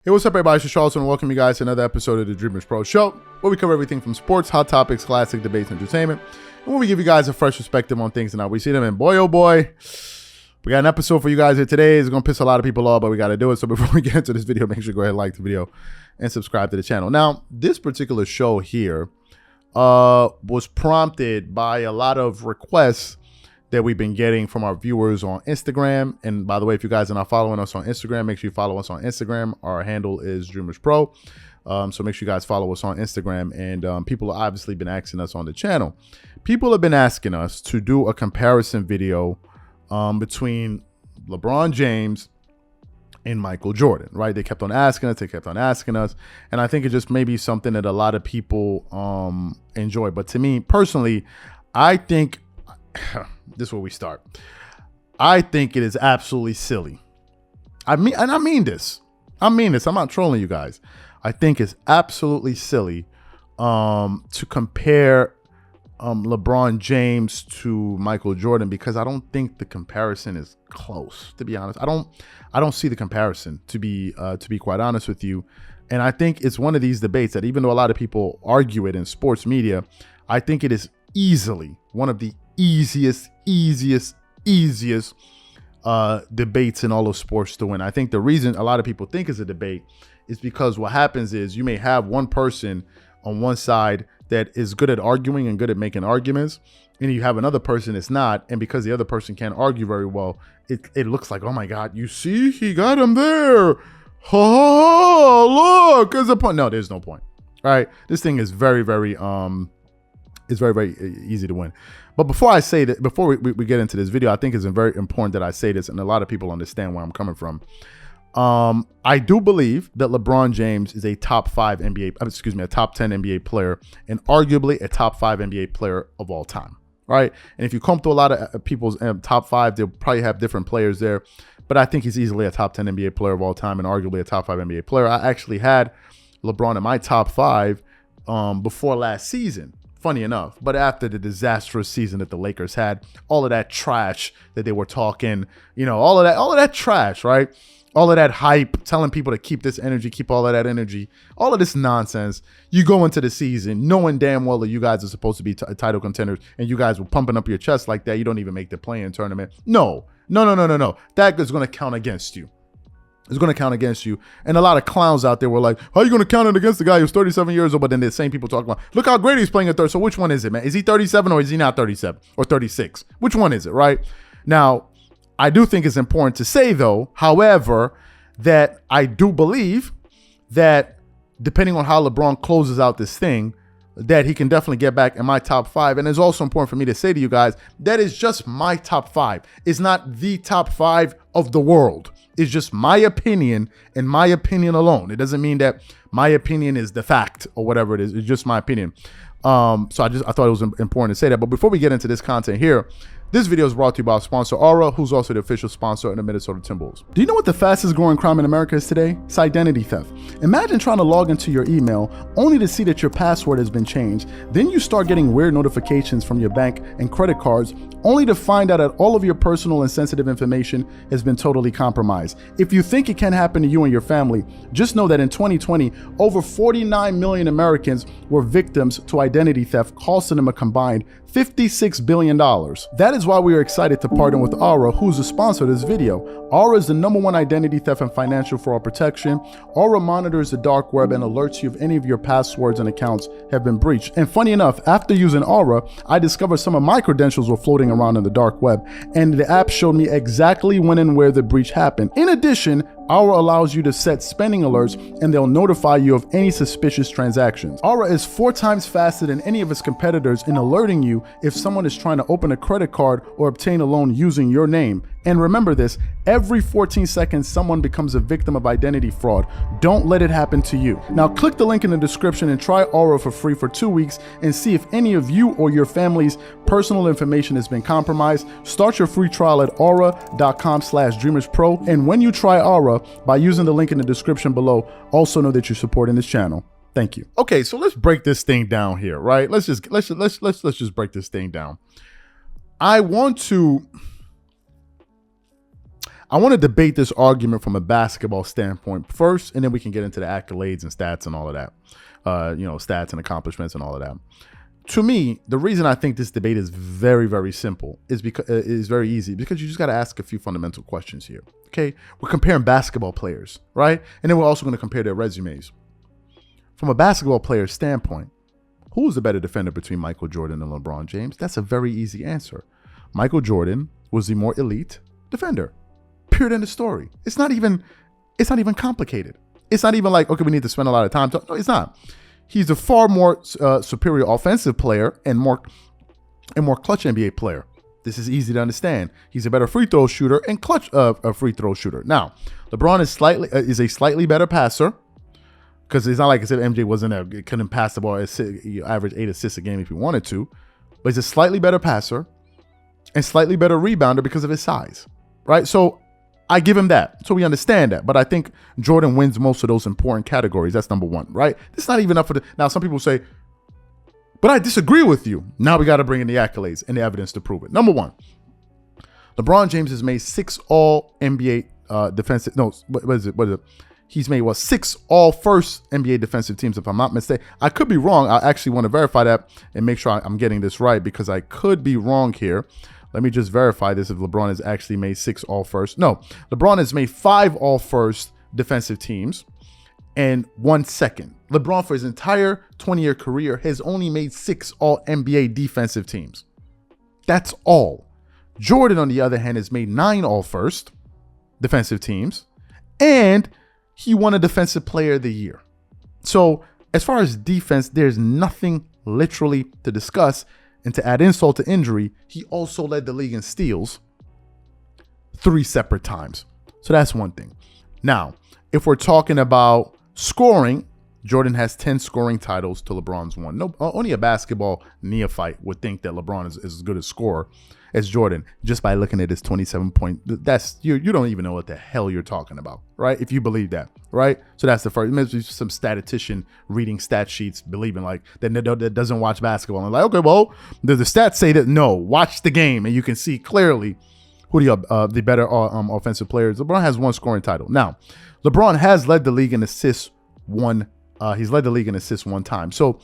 Hey, what's up, everybody? It's Charles, and welcome you guys to another episode of the Dreamerspro Show, where we cover everything from sports, hot topics, classic debates, and entertainment, and where we give you guys a fresh perspective on things and how we see them. And boy, oh boy, we got an episode for you guys here today. It's going to piss a lot of people off, but we got to do it. So before we get into this video, make sure to go ahead and like the video and subscribe to the channel. Now, this particular show here was prompted by a lot of requests that we've been getting from our viewers on Instagram. And by the way, if you guys are not following us on Instagram, make sure you follow us on Instagram. Our handle is Dreamerspro. So make sure you guys follow us on Instagram. And people have obviously been asking us on the channel. People have been asking us to do a comparison video between LeBron James and Michael Jordan, right? They kept on asking us. And I think it just may be something that a lot of people enjoy. But to me personally, I think this is where we start. I think it is absolutely silly. I mean this. I'm not trolling you guys. I think it's absolutely silly to compare LeBron James to Michael Jordan, because I don't think the comparison is close, to be honest. I don't see the comparison, to be quite honest with you. And I think it's one of these debates that, even though a lot of people argue it in sports media, I think it is easily one of the easiest debates in all of sports to win. I think the reason a lot of people think it's a debate is because what happens is you may have one person on one side that is good at arguing and good at making arguments, and you have another person that's not, and because the other person can't argue very well, it looks like, oh my God, you see, he got him there. Oh, look, there's a point. No, there's no point. All right, this thing is very easy to win. But before I say that, before we get into this video, I think it's very important that I say this, and a lot of people understand where I'm coming from. I do believe that LeBron James is a top 10 NBA player, and arguably a top 5 NBA player of all time, right? And if you come through a lot of people's top 5, they'll probably have different players there, but I think he's easily a top 10 NBA player of all time, and arguably a top 5 NBA player. I actually had LeBron in my top 5 before last season, funny enough, but after the disastrous season that the Lakers had, all of that trash that they were talking, all of that trash, right? All of that hype, telling people to keep this energy, keep all of that energy, all of this nonsense. You go into the season knowing damn well that you guys are supposed to be title contenders, and you guys were pumping up your chest like that. You don't even make the play-in tournament. No. That is going to count against you. It's going to count against you. And a lot of clowns out there were like, how are you going to count it against the guy who's 37 years old? But then the same people talking about, look how great he's playing at third. So which one is it, man? Is he 37 or is he not 37 or 36? Which one is it, right? Now, I do think it's important to say, though, however, that I do believe that depending on how LeBron closes out this thing, that he can definitely get back in my top 5. And it's also important for me to say to you guys, that is just my top 5. It's not the top 5 of the world. It's just my opinion and my opinion alone. It doesn't mean that my opinion is the fact or whatever it is. It's just my opinion. So I thought it was important to say that. But before we get into this content here, this video is brought to you by our sponsor, Aura, who's also the official sponsor of the Minnesota Timberwolves. Do you know what the fastest growing crime in America is today? It's identity theft. Imagine trying to log into your email only to see that your password has been changed. Then you start getting weird notifications from your bank and credit cards, only to find out that all of your personal and sensitive information has been totally compromised. If you think it can happen to you and your family, just know that in 2020, over 49 million Americans were victims to identity theft, costing them a combined $56 billion. That is why we are excited to partner with Aura, who's a sponsor of this video. Aura is the #1 identity theft and financial fraud protection. Aura monitors the dark web and alerts you if any of your passwords and accounts have been breached. And funny enough, after using Aura, I discovered some of my credentials were floating around in the dark web, and the app showed me exactly when and where the breach happened. In addition, Aura allows you to set spending alerts, and they'll notify you of any suspicious transactions. Aura is 4 times faster than any of its competitors in alerting you if someone is trying to open a credit card or obtain a loan using your name. And remember this, every 14 seconds, someone becomes a victim of identity fraud. Don't let it happen to you. Now click the link in the description and try Aura for free for 2 weeks and see if any of you or your family's personal information has been compromised. Start your free trial at aura.com/dreamerspro. And when you try Aura by using the link in the description below, also know that you're supporting this channel. Thank you. Okay, so let's break this thing down here, right? Let's just break this thing down. I want to I want to debate this argument from a basketball standpoint first, and then we can get into the accolades and stats and all of that. Stats and accomplishments and all of that. To me, the reason I think this debate is very, very simple is very easy, because you just got to ask a few fundamental questions here. Okay, we're comparing basketball players, right? And then we're also going to compare their resumes. From a basketball player's standpoint, who's the better defender between Michael Jordan and LeBron James? That's a very easy answer. Michael Jordan was the more elite defender. Period. End of story. It's not even complicated. It's not even like, okay, we need to spend a lot of time. No, it's not. He's a far more superior offensive player and more clutch NBA player. This is easy to understand. He's a better free throw shooter and clutch a free throw shooter. Now, LeBron is a slightly better passer, because it's not like I said MJ couldn't pass the ball, average 8 assists a game if he wanted to, but he's a slightly better passer and slightly better rebounder because of his size, right? So I give him that. So we understand that. But I think Jordan wins most of those important categories. That's number one, right? It's not even up for now, some people say, but I disagree with you. Now we got to bring in the accolades and the evidence to prove it. Number one, LeBron James has made 6 all NBA defensive. No, what is it? He's made 6 all first NBA defensive teams, if I'm not mistaken. I could be wrong. I actually want to verify that and make sure I'm getting this right, because I could be wrong here. Let me just verify this if LeBron has actually made 6 all first. No, LeBron has made 5 all first defensive teams and 1 second. LeBron, for his entire 20-year career, has only made 6 all NBA defensive teams. That's all. Jordan, on the other hand, has made 9 all first defensive teams, and he won a Defensive Player of the Year. So as far as defense, there's nothing literally to discuss. And to add insult to injury, he also led the league in steals 3 separate times. So that's one thing. Now, if we're talking about scoring, Jordan has 10 scoring titles to LeBron's 1. No, only a basketball neophyte would think that LeBron is as good a scorer as Jordan just by looking at his 27 point. That's you don't even know what the hell you're talking about, right? If you believe that, right? So that's the first. Maybe some statistician reading stat sheets, believing like that doesn't watch basketball and like, okay, well, the stats say that. No, watch the game and you can see clearly who the better offensive players. LeBron has 1 scoring title. Now, LeBron has led the league in assists he's led the league in assists 1 time. So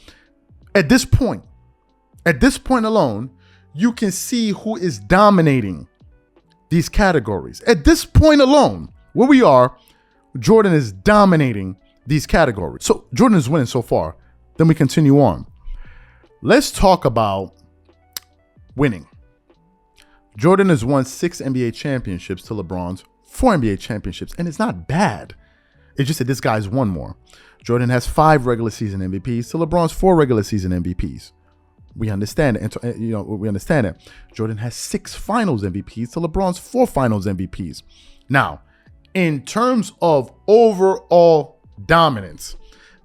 at this point alone, you can see who is dominating these categories. At this point alone, where we are, Jordan is dominating these categories. So Jordan is winning so far. Then we continue on. Let's talk about winning. Jordan has won 6 NBA championships to LeBron's 4 NBA championships, and it's not bad. It's just that this guy's won more. Jordan has 5 regular season MVPs to LeBron's 4 regular season MVPs. We understand it. We understand it. Jordan has 6 finals MVPs to LeBron's 4 finals MVPs. Now, in terms of overall dominance,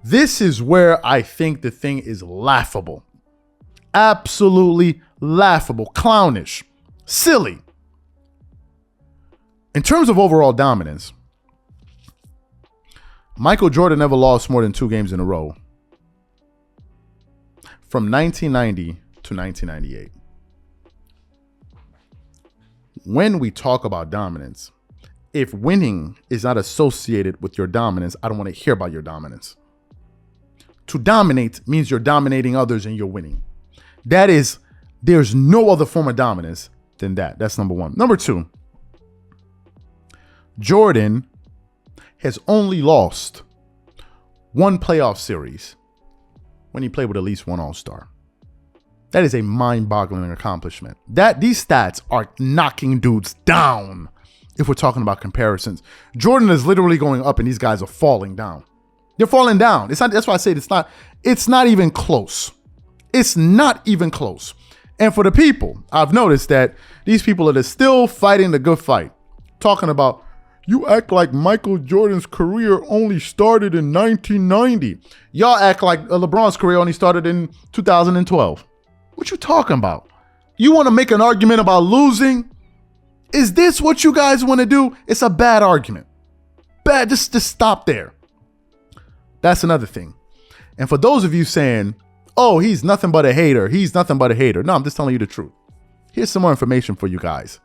this is where I think the thing is laughable. Absolutely laughable, clownish, silly. In terms of overall dominance, Michael Jordan never lost more than 2 games in a row from 1990 to 1998. When we talk about dominance, if winning is not associated with your dominance, I don't want to hear about your dominance. To dominate means you're dominating others and you're winning. There's no other form of dominance than that. That's number one. Number 2, Jordan has only lost 1 playoff series when he played with at least 1 All-Star. That is a mind-boggling accomplishment. These stats are knocking dudes down if we're talking about comparisons. Jordan is literally going up and these guys are falling down. They're falling down. That's why I say it's not even close. It's not even close. And for the people, I've noticed that these people that are still fighting the good fight, talking about, you act like Michael Jordan's career only started in 1990. Y'all act like LeBron's career only started in 2012. What you talking about? You want to make an argument about losing? Is this what you guys want to do? It's a bad argument. Bad, just stop there. That's another thing. And for those of you saying, oh, he's nothing but a hater. He's nothing but a hater. No, I'm just telling you the truth. Here's some more information for you guys.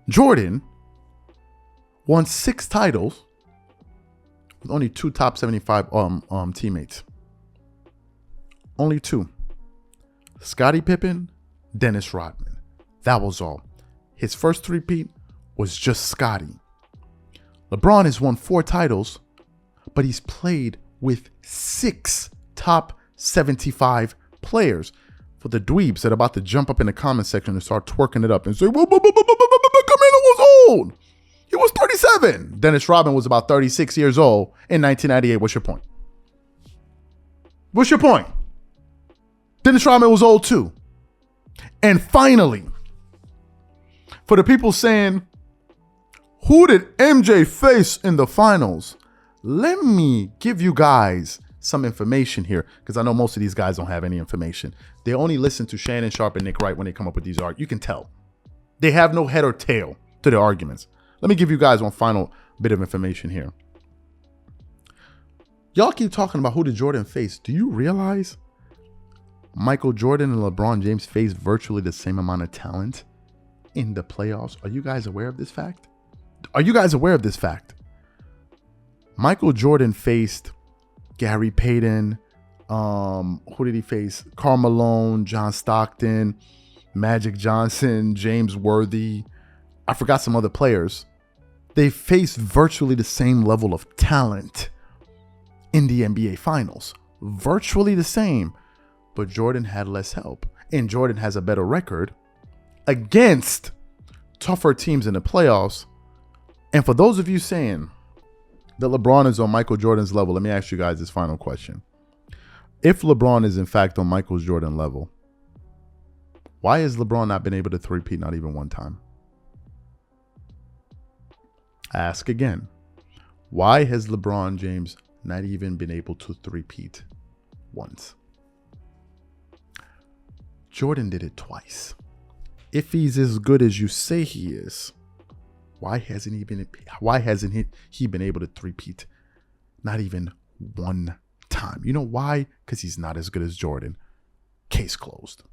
Jordan won 6 titles with only 2 top 75 teammates. Only 2. Scottie Pippen, Dennis Rodman. That was all. His first three-peat was just Scottie. LeBron has won 4 titles, but he's played with 6 top 75 players. For the dweebs that are about to jump up in the comment section and start twerking it up and say, Camilo was old. He was 37. Dennis Rodman was about 36 years old in 1998. What's your point? What's your point? Dennis Rodman was old too. And finally, for the people saying, who did MJ face in the finals? Let me give you guys some information here, because I know most of these guys don't have any information. They only listen to Shannon Sharp and Nick Wright when they come up with these arguments. You can tell. They have no head or tail to their arguments. Let me give you guys one final bit of information here. Y'all keep talking about who did Jordan face. Do you realize Michael Jordan and LeBron James faced virtually the same amount of talent in the playoffs? Are you guys aware of this fact? Are you guys aware of this fact? Michael Jordan faced Gary Payton. Who did he face? Karl Malone, John Stockton, Magic Johnson, James Worthy. I forgot some other players. They faced virtually the same level of talent in the NBA Finals. Virtually the same. But Jordan had less help. And Jordan has a better record against tougher teams in the playoffs. And for those of you saying that LeBron is on Michael Jordan's level, let me ask you guys this final question. If LeBron is in fact on Michael Jordan level, why has LeBron not been able to three-peat not even one time? Ask again. Why has LeBron James not even been able to three-peat once? Jordan did it twice. If he's as good as you say he is, why hasn't he been able to three-peat not even one time? You know why? Because he's not as good as Jordan. Case closed.